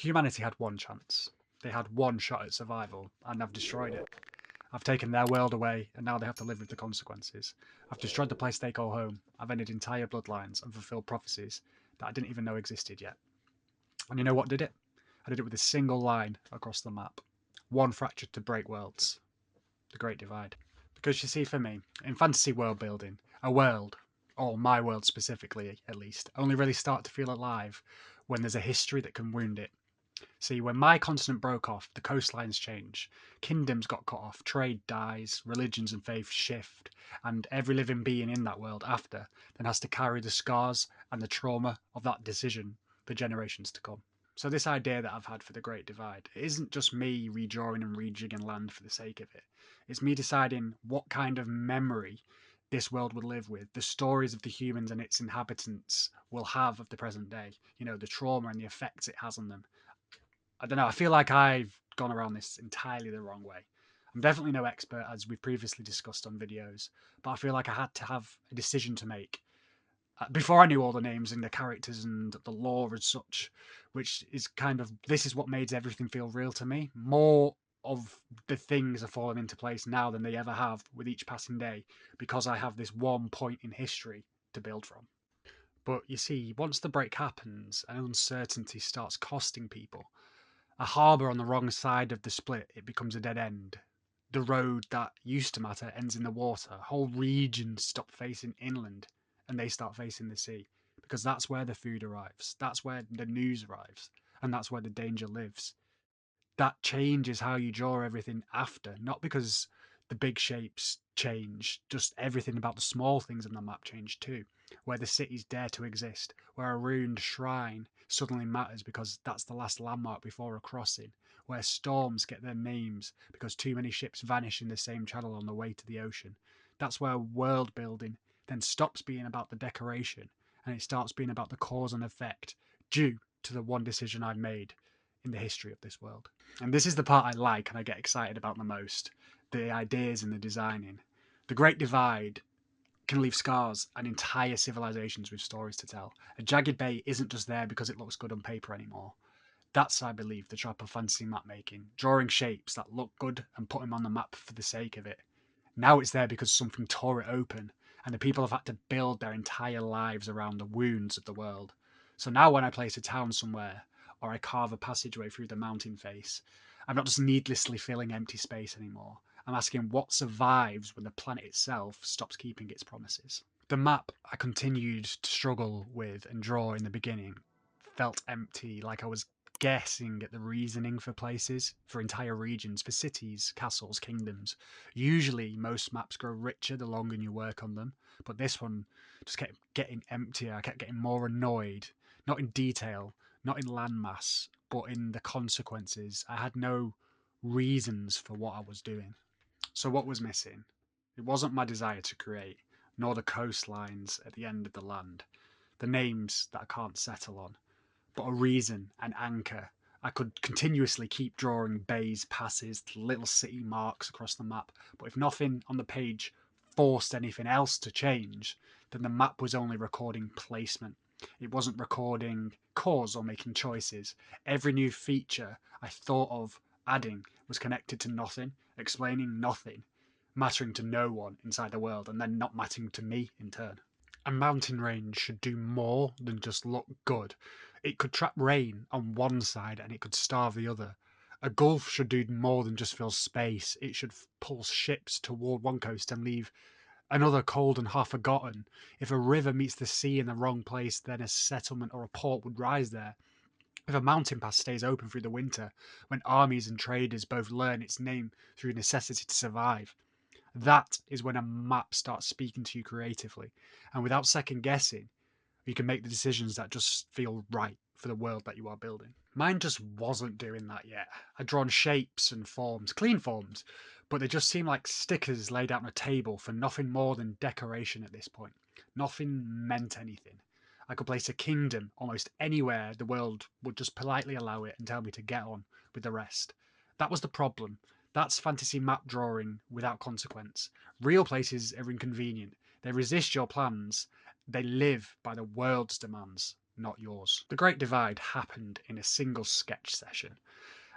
Humanity had one chance. They had one shot at survival, and I've destroyed it. I've taken their world away, and now they have to live with the consequences. I've destroyed the place they call home. I've ended entire bloodlines and fulfilled prophecies that I didn't even know existed yet. And you know what did it? I did it with a single line across the map. One fracture to break worlds. The Great Divide. Because you see, for me, in fantasy world building, a world, or my world specifically at least, only really start to feel alive when there's a history that can wound it. See, when my continent broke off, the coastlines change, kingdoms got cut off, trade dies, religions and faiths shift, and every living being in that world after then has to carry the scars and the trauma of that decision for generations to come. So this idea that I've had for the Great Divide, it isn't just me redrawing and rejigging land for the sake of it. It's me deciding what kind of memory this world would live with, the stories of the humans and its inhabitants will have of the present day, the trauma and the effects it has on them. I don't know, I feel like I've gone around this entirely the wrong way. I'm definitely no expert, as we've previously discussed on videos, but I feel like I had to have a decision to make before I knew all the names and the characters and the lore as such, which is this is what made everything feel real to me. More of the things are falling into place now than they ever have with each passing day, because I have this one point in history to build from. But you see, once the break happens and uncertainty starts costing people, a harbour on the wrong side of the split, it becomes a dead end. The road that used to matter ends in the water. Whole regions stop facing inland and they start facing the sea, because that's where the food arrives, that's where the news arrives, and that's where the danger lives. That changes how you draw everything after, not because the big shapes change, just everything about the small things on the map change too. Where the cities dare to exist, where a ruined shrine suddenly matters because that's the last landmark before a crossing, where storms get their names because too many ships vanish in the same channel on the way to the ocean. That's where world building then stops being about the decoration and it starts being about the cause and effect due to the one decision I made in the history of this world. And this is the part I like and I get excited about the most, the ideas and the designing. The Great Divide can leave scars and entire civilizations with stories to tell. A jagged bay isn't just there because it looks good on paper anymore. That's, I believe, the trap of fantasy map making, drawing shapes that look good and putting them on the map for the sake of it. Now it's there because something tore it open, and the people have had to build their entire lives around the wounds of the world. So now when I place a town somewhere, or I carve a passageway through the mountain face, I'm not just needlessly filling empty space anymore. I'm asking what survives when the planet itself stops keeping its promises. The map I continued to struggle with and draw in the beginning felt empty, like I was guessing at the reasoning for places, for entire regions, for cities, castles, kingdoms. Usually, most maps grow richer the longer you work on them, but this one just kept getting emptier. I kept getting more annoyed, not in detail, not in landmass, but in the consequences. I had no reasons for what I was doing. So, what was missing? It wasn't my desire to create, nor the coastlines at the end of the land, the names that I can't settle on, but a reason, an anchor. I could continuously keep drawing bays, passes, little city marks across the map, but if nothing on the page forced anything else to change, then the map was only recording placement. It wasn't recording cause or making choices. Every new feature I thought of adding was connected to nothing, explaining nothing, mattering to no one inside the world, and then not mattering to me in turn. A mountain range should do more than just look good. It could trap rain on one side and it could starve the other. A gulf should do more than just fill space. It should pull ships toward one coast and leave another cold and half forgotten. If a river meets the sea in the wrong place, then a settlement or a port would rise there. If a mountain pass stays open through the winter, when armies and traders both learn its name through necessity to survive, that is when a map starts speaking to you creatively. And without second guessing, you can make the decisions that just feel right for the world that you are building. Mine just wasn't doing that yet. I'd drawn shapes and forms, clean forms, but they just seemed like stickers laid out on a table for nothing more than decoration at this point. Nothing meant anything. I could place a kingdom almost anywhere the world would just politely allow it and tell me to get on with the rest. That was the problem. That's fantasy map drawing without consequence. Real places are inconvenient. They resist your plans. They live by the world's demands. not yours. The Great Divide happened in a single sketch session.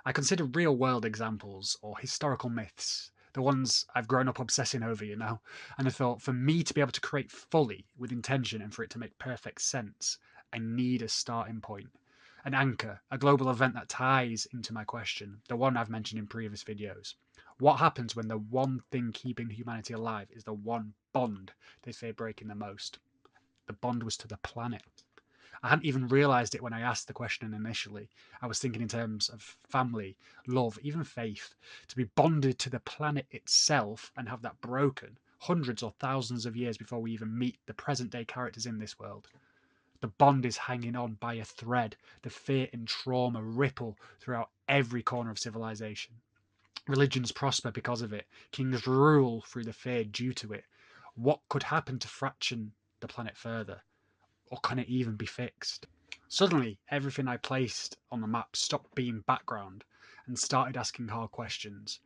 I consider real-world examples or historical myths, the ones I've grown up obsessing over, and I thought for me to be able to create fully with intention and for it to make perfect sense, I need a starting point. An anchor, a global event that ties into my question, the one I've mentioned in previous videos. What happens when the one thing keeping humanity alive is the one bond they fear breaking the most? The bond was to the planet. I hadn't even realised it when I asked the question initially. I was thinking in terms of family, love, even faith. To be bonded to the planet itself and have that broken hundreds or thousands of years before we even meet the present day characters in this world. The bond is hanging on by a thread. The fear and trauma ripple throughout every corner of civilization. Religions prosper because of it. Kings rule through the fear due to it. What could happen to fraction the planet further? Or can it even be fixed? Suddenly, everything I placed on the map stopped being background and started asking hard questions.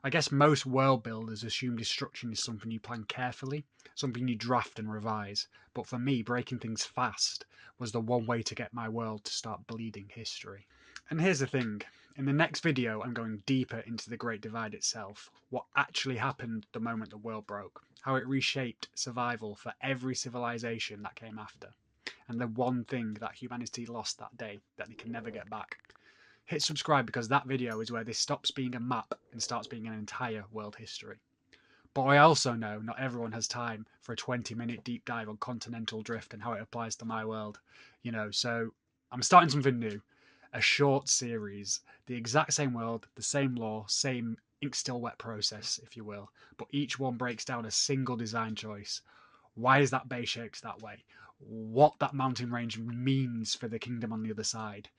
I guess most world builders assume destruction is something you plan carefully, something you draft and revise, but for me, breaking things fast was the one way to get my world to start bleeding history. And here's the thing, in the next video I'm going deeper into the Great Divide itself, what actually happened the moment the world broke, how it reshaped survival for every civilization that came after, and the one thing that humanity lost that day that they can never get back. Hit subscribe because that video is where this stops being a map and starts being an entire world history. But I also know not everyone has time for a 20-minute deep dive on continental drift and how it applies to my world. So I'm starting something new. A short series. The exact same world, the same lore, same ink still wet process, if you will. But each one breaks down a single design choice. Why is that bay shaped that way? What that mountain range means for the kingdom on the other side.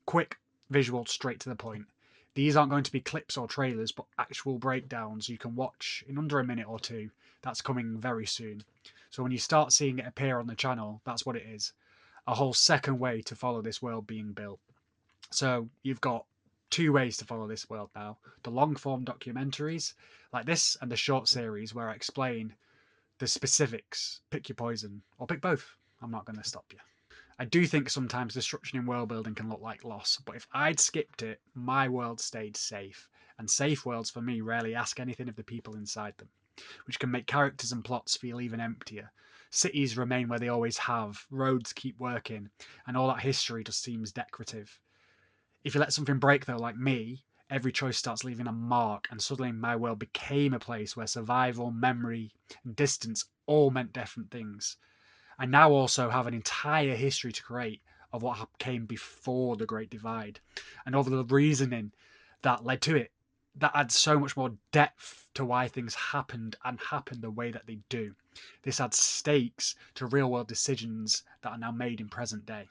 Quick, visual, straight to the point. These aren't going to be clips or trailers, but actual breakdowns you can watch in under a minute or two. That's coming very soon. So when you start seeing it appear on the channel, that's what it is. A whole second way to follow this world being built. So you've got two ways to follow this world now. The long-form documentaries like this and the short series where I explain the specifics. Pick your poison, or pick both. I'm not going to stop you. I do think sometimes destruction in world building can look like loss, but if I'd skipped it, my world stayed safe. And safe worlds for me rarely ask anything of the people inside them, which can make characters and plots feel even emptier. Cities remain where they always have, roads keep working, and all that history just seems decorative. If you let something break though, like me, every choice starts leaving a mark, and suddenly my world became a place where survival, memory, and distance all meant different things. I now also have an entire history to create of what came before the Great Divide and all the reasoning that led to it. That adds so much more depth to why things happened and happened the way that they do. This adds stakes to real world decisions that are now made in present day.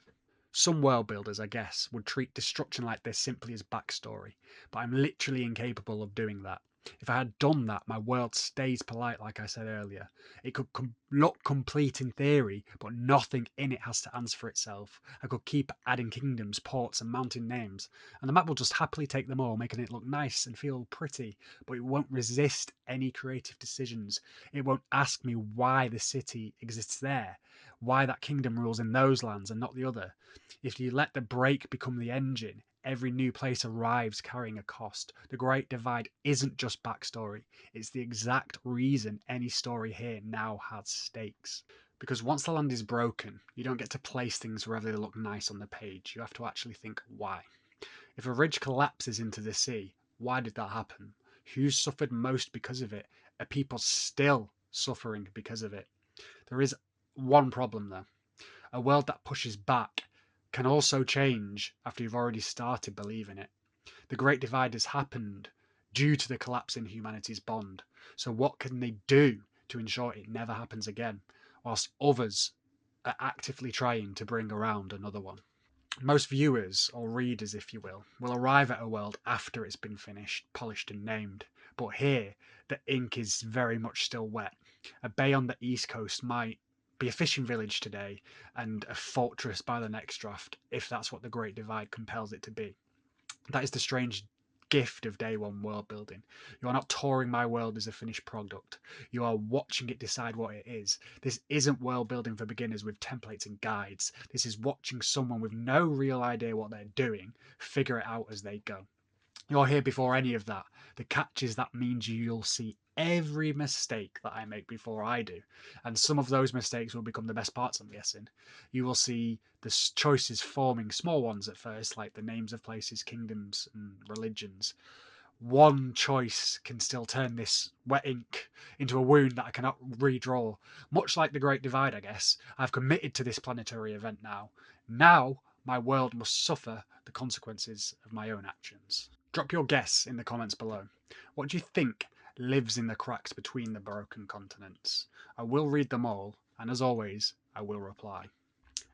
Some world builders, I guess, would treat destruction like this simply as backstory, but I'm literally incapable of doing that. If I had done that, my world stays polite, like I said earlier. It could look complete in theory, but nothing in it has to answer for itself. I could keep adding kingdoms, ports, and mountain names, and the map will just happily take them all, making it look nice and feel pretty, but it won't resist any creative decisions. It won't ask me why the city exists there, why that kingdom rules in those lands and not the other. If you let the brake become the engine, every new place arrives carrying a cost. The Great Divide isn't just backstory, it's the exact reason any story here now has stakes. Because once the land is broken, you don't get to place things wherever they look nice on the page. You have to actually think why. If a ridge collapses into the sea, why did that happen? Who suffered most because of it? Are people still suffering because of it? There is one problem though. A world that pushes back can also change after you've already started believing it. The Great Divide has happened due to the collapse in humanity's bond. So what can they do to ensure it never happens again, whilst others are actively trying to bring around another one? Most viewers, or readers if you will arrive at a world after it's been finished, polished and named. But here, the ink is very much still wet. A bay on the east coast might be a fishing village today and a fortress by the next draft, if that's what the Great Divide compels it to be. That is the strange gift of day one world building. You are not touring my world as a finished product. You are watching it decide what it is. This isn't world building for beginners with templates and guides. This is watching someone with no real idea what they're doing figure it out as they go. You're here before any of that. The catch is that means you'll see every mistake that I make before I do. And some of those mistakes will become the best parts, I'm guessing. You will see the choices forming small ones at first, like the names of places, kingdoms, and religions. One choice can still turn this wet ink into a wound that I cannot redraw. Much like the Great Divide, I guess. I've committed to this planetary event now. Now, my world must suffer the consequences of my own actions. Drop your guess in the comments below. What do you think lives in the cracks between the broken continents? I will read them all, and as always, I will reply.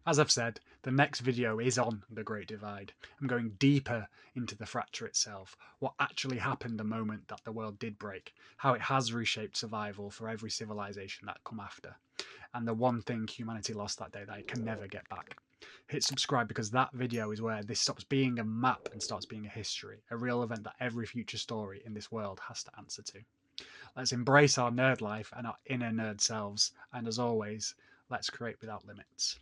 As I've said, the next video is on the Great Divide. I'm going deeper into the fracture itself, what actually happened the moment that the world did break, how it has reshaped survival for every civilization that come after, and the one thing humanity lost that day that it can never get back. Hit subscribe because that video is where this stops being a map and starts being a history, a real event that every future story in this world has to answer to. Let's embrace our nerd life and our inner nerd selves, and as always, let's create without limits.